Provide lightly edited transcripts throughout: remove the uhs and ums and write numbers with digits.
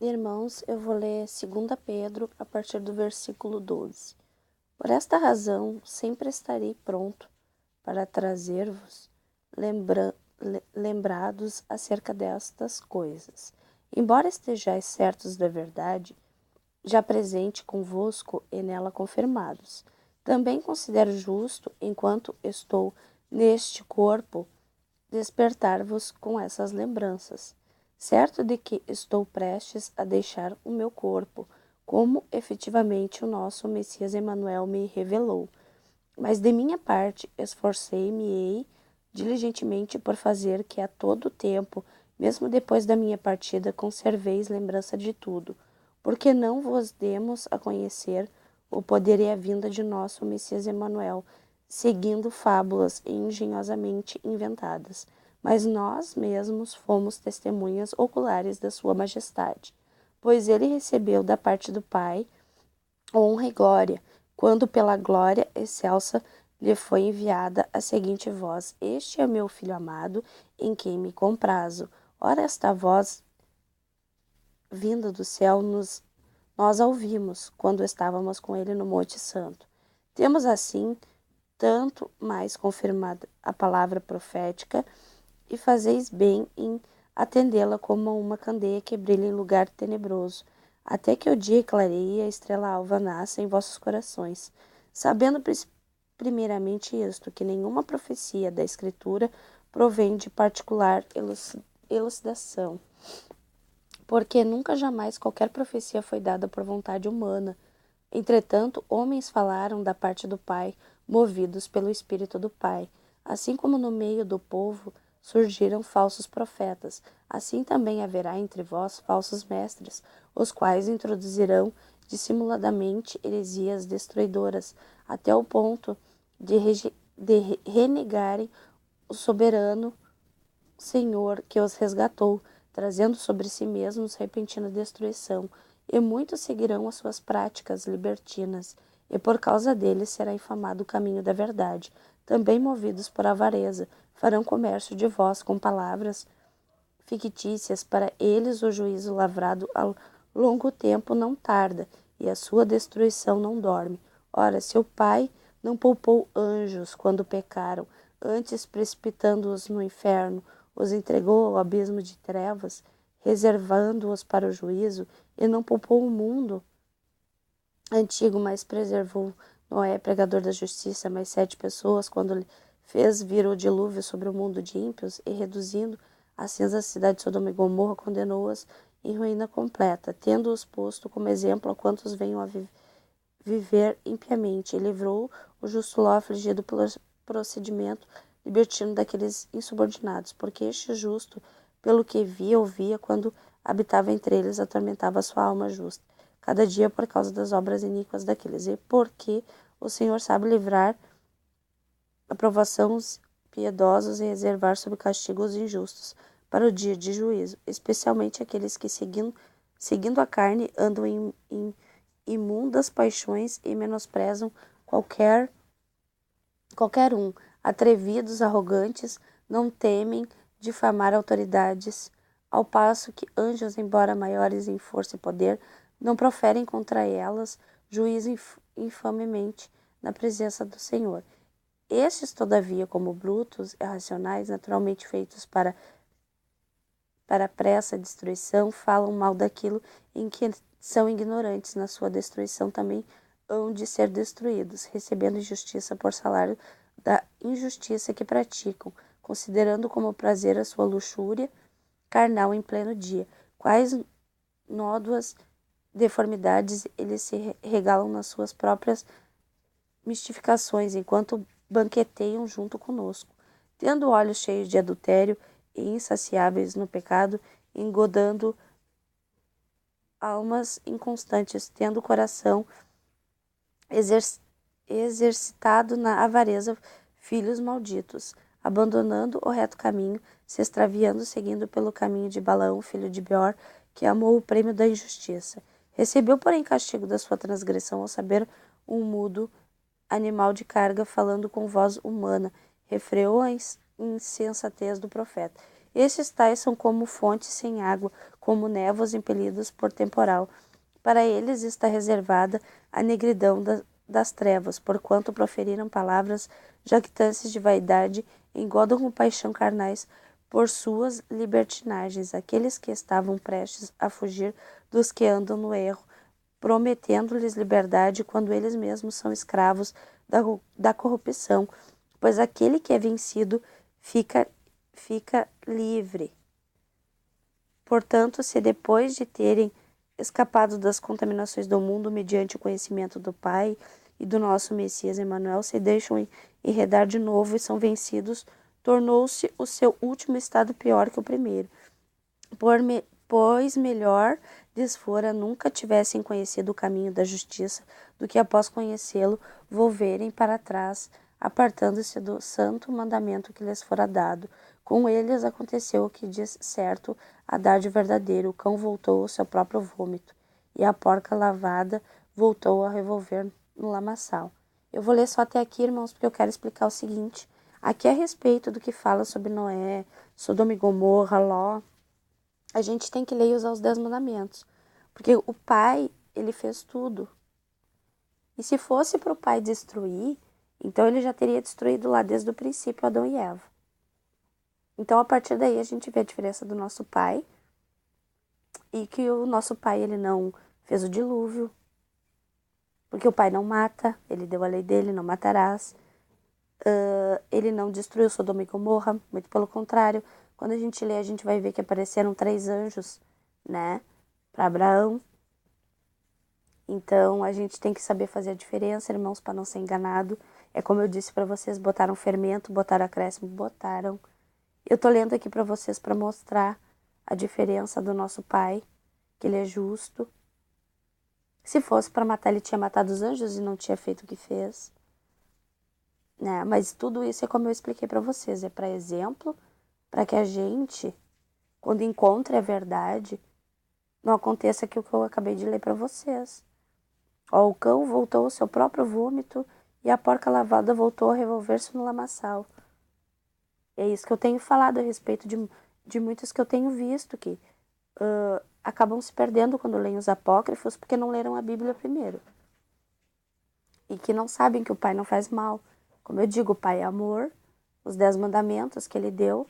Irmãos, eu vou ler 2 Pedro a partir do versículo 12. Por esta razão, sempre estarei pronto para trazer-vos lembrados acerca destas coisas. Embora estejais certos da verdade, já presente convosco e nela confirmados. Também considero justo, enquanto estou neste corpo, despertar-vos com essas lembranças, certo de que estou prestes a deixar o meu corpo, como efetivamente o nosso Messias Emanuel me revelou. Mas de minha parte, esforcei-me-ei diligentemente por fazer que a todo tempo, mesmo depois da minha partida, conserveis lembrança de tudo, porque não vos demos a conhecer o poder e a vinda de nosso Messias Emanuel, seguindo fábulas engenhosamente inventadas, mas nós mesmos fomos testemunhas oculares da sua majestade, pois ele recebeu da parte do Pai honra e glória, quando pela glória excelsa lhe foi enviada a seguinte voz: Este é meu Filho amado, em quem me comprazo. Ora, esta voz vinda do céu nós a ouvimos quando estávamos com ele no Monte Santo. Temos assim tanto mais confirmada a palavra profética, e fazeis bem em atendê-la como uma candeia que brilha em lugar tenebroso, até que o dia clareie e a estrela alva nasça em vossos corações, sabendo primeiramente isto, que nenhuma profecia da Escritura provém de particular elucidação, porque nunca jamais qualquer profecia foi dada por vontade humana. Entretanto, homens falaram da parte do Pai, movidos pelo Espírito do Pai. Assim como no meio do povo surgiram falsos profetas, assim também haverá entre vós falsos mestres, os quais introduzirão dissimuladamente heresias destruidoras, até o ponto de renegarem o soberano Senhor que os resgatou, trazendo sobre si mesmos repentina destruição, e muitos seguirão as suas práticas libertinas, e por causa deles será infamado o caminho da verdade. Também movidos por avareza, farão comércio de vós com palavras fictícias. Para eles o juízo lavrado a longo tempo não tarda, e a sua destruição não dorme. Ora, seu Pai não poupou anjos quando pecaram, antes precipitando-os no inferno, os entregou ao abismo de trevas, reservando-os para o juízo, e não poupou o mundo antigo, mas preservou Noé, pregador da justiça, mais 7 pessoas, quando ele fez vir o dilúvio sobre o mundo de ímpios, e reduzindo a cinza a cidade de Sodoma e Gomorra, condenou-as em ruína completa, tendo-os posto como exemplo a quantos venham a viver impiamente, e livrou o justo Ló afligido pelo procedimento libertino daqueles insubordinados, porque este justo, pelo que via, ouvia, quando habitava entre eles, atormentava a sua alma justa, cada dia por causa das obras iníquas daqueles, e porque o Senhor sabe livrar a provação os piedosos e reservar sob castigo os injustos, para o dia de juízo, especialmente aqueles que, seguindo a carne, andam em imundas paixões e menosprezam qualquer um. Atrevidos, arrogantes, não temem difamar autoridades, ao passo que anjos, embora maiores em força e poder, não proferem contra elas juízo infamemente na presença do Senhor. Estes, todavia, como brutos, irracionais, naturalmente feitos para pressa destruição, falam mal daquilo em que são ignorantes. Na sua destruição também hão de ser destruídos, recebendo injustiça por salário da injustiça que praticam, considerando como prazer a sua luxúria carnal em pleno dia. Quais nódoas deformidades eles se regalam nas suas próprias mistificações, enquanto banqueteiam junto conosco, tendo olhos cheios de adultério e insaciáveis no pecado, engodando almas inconstantes, tendo o coração exercitado na avareza, filhos malditos, abandonando o reto caminho, se extraviando, seguindo pelo caminho de Balaão, filho de Beor, que amou o prêmio da injustiça. Recebeu, porém, castigo da sua transgressão ao saber um mudo animal de carga falando com voz humana, refreou a insensatez do profeta. Estes tais são como fontes sem água, como névoas impelidas por temporal. Para eles está reservada a negridão das trevas, porquanto proferiram palavras jactantes de vaidade, engodam com paixão carnais por suas libertinagens, aqueles que estavam prestes a fugir dos que andam no erro, prometendo-lhes liberdade quando eles mesmos são escravos da corrupção, pois aquele que é vencido fica livre. Portanto, se depois de terem escapado das contaminações do mundo mediante o conhecimento do Pai e do nosso Messias Emmanuel, se deixam enredar de novo e são vencidos, tornou-se o seu último estado pior que o primeiro. Pois melhor lhes fora nunca tivessem conhecido o caminho da justiça do que após conhecê-lo volverem para trás, apartando-se do santo mandamento que lhes fora dado. Com eles aconteceu o que diz certo a dar de verdadeiro: o cão voltou ao seu próprio vômito, e a porca lavada voltou a revolver no lamaçal. Eu vou ler só até aqui, irmãos, porque eu quero explicar o seguinte. Aqui é a respeito do que fala sobre Noé, Sodoma e Gomorra, Ló. A gente tem que ler e usar os 10 mandamentos. Porque o pai, ele fez tudo. E se fosse para o pai destruir, então ele já teria destruído lá desde o princípio Adão e Eva. Então, a partir daí, a gente vê a diferença do nosso pai. E que o nosso pai, ele não fez o dilúvio. Porque o pai não mata. Ele deu a lei dele, não matarás. Ele não destruiu Sodoma e Gomorra. Muito pelo contrário. Quando a gente lê, a gente vai ver que apareceram 3 anjos, né? Para Abraão. Então, a gente tem que saber fazer a diferença, irmãos, para não ser enganado. É como eu disse para vocês, botaram fermento, botaram acréscimo, botaram. Eu tô lendo aqui para vocês para mostrar a diferença do nosso pai, que ele é justo. Se fosse para matar, ele tinha matado os anjos e não tinha feito o que fez. Né? Mas tudo isso é como eu expliquei para vocês, é para exemplo, para que a gente, quando encontre a verdade, não aconteça aquilo que eu acabei de ler para vocês. Ó, o cão voltou ao seu próprio vômito e a porca lavada voltou a revolver-se no lamaçal. É isso que eu tenho falado a respeito de muitos que eu tenho visto que acabam se perdendo quando leem os apócrifos porque não leram a Bíblia primeiro. E que não sabem que o Pai não faz mal. Como eu digo, o Pai é amor, os 10 mandamentos que ele deu,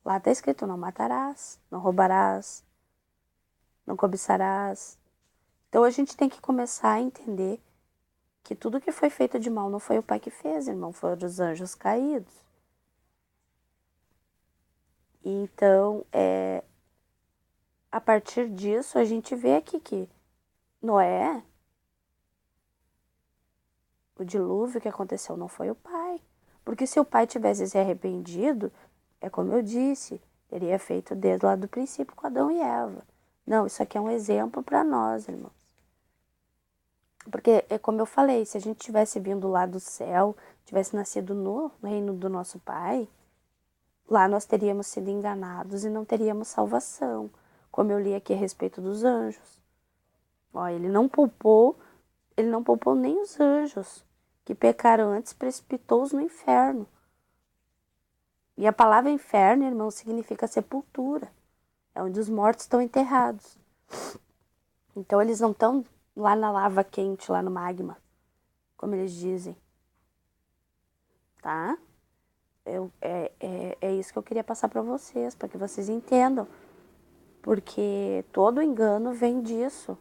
lá está escrito: não matarás, não roubarás, não cobiçarás. Então a gente tem que começar a entender que tudo que foi feito de mal não foi o Pai que fez, irmão, foram os anjos caídos. Então, a partir disso, a gente vê aqui que Noé, o dilúvio que aconteceu não foi o pai. Porque se o pai tivesse se arrependido, é como eu disse, teria feito desde lá do princípio com Adão e Eva. Não, isso aqui é um exemplo para nós, irmãos. Porque, é como eu falei, se a gente tivesse vindo lá do céu, tivesse nascido no reino do nosso pai, lá nós teríamos sido enganados e não teríamos salvação. Como eu li aqui a respeito dos anjos. Ó, ele não poupou nem os anjos que pecaram antes, precipitou-os no inferno. E a palavra inferno, irmão, significa sepultura. É onde os mortos estão enterrados. Então eles não estão lá na lava quente, lá no magma, como eles dizem. Tá? É isso que eu queria passar para vocês, para que vocês entendam. Porque todo engano vem disso.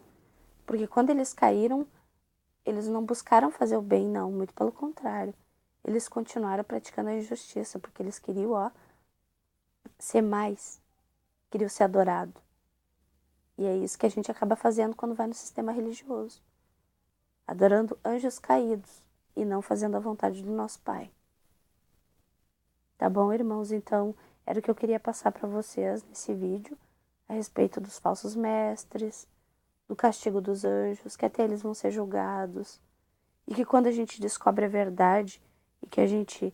Porque quando eles caíram, eles não buscaram fazer o bem, não. Muito pelo contrário. Eles continuaram praticando a injustiça, porque eles queriam, ser mais. Queriam ser adorados. E é isso que a gente acaba fazendo quando vai no sistema religioso. Adorando anjos caídos e não fazendo a vontade do nosso Pai. Tá bom, irmãos? Então, era o que eu queria passar para vocês nesse vídeo a respeito dos falsos mestres, do castigo dos anjos, que até eles vão ser julgados. E que quando a gente descobre a verdade e que a gente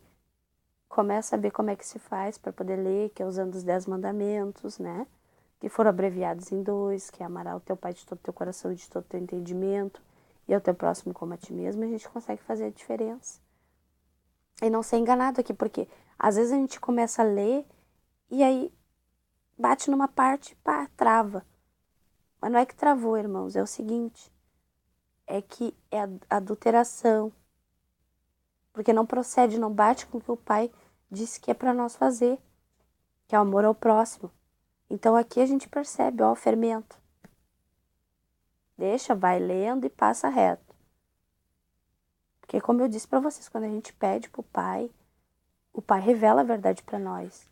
começa a ver como é que se faz para poder ler, que é usando os 10 mandamentos, né? Que foram abreviados em 2, que é amar o teu pai de todo o teu coração e de todo o teu entendimento, e ao teu próximo como a ti mesmo, a gente consegue fazer a diferença. E não ser enganado aqui, porque às vezes a gente começa a ler e aí bate numa parte, pá, trava. Mas não é que travou, irmãos, é o seguinte, é que é a adulteração, porque não procede, não bate com o que o Pai disse que é para nós fazer, que é o amor ao próximo. Então aqui a gente percebe, ó, o fermento. Deixa, vai lendo e passa reto. Porque como eu disse para vocês, quando a gente pede pro Pai, o Pai revela a verdade para nós.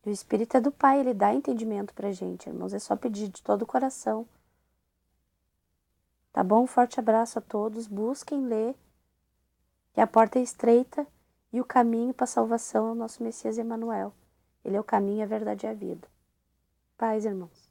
E o Espírito é do Pai, ele dá entendimento pra gente, irmãos. É só pedir de todo o coração. Tá bom? Um forte abraço a todos. Busquem ler, que a porta é estreita e o caminho para a salvação é o nosso Messias Emanuel. Ele é o caminho, a verdade e a vida. Paz, irmãos.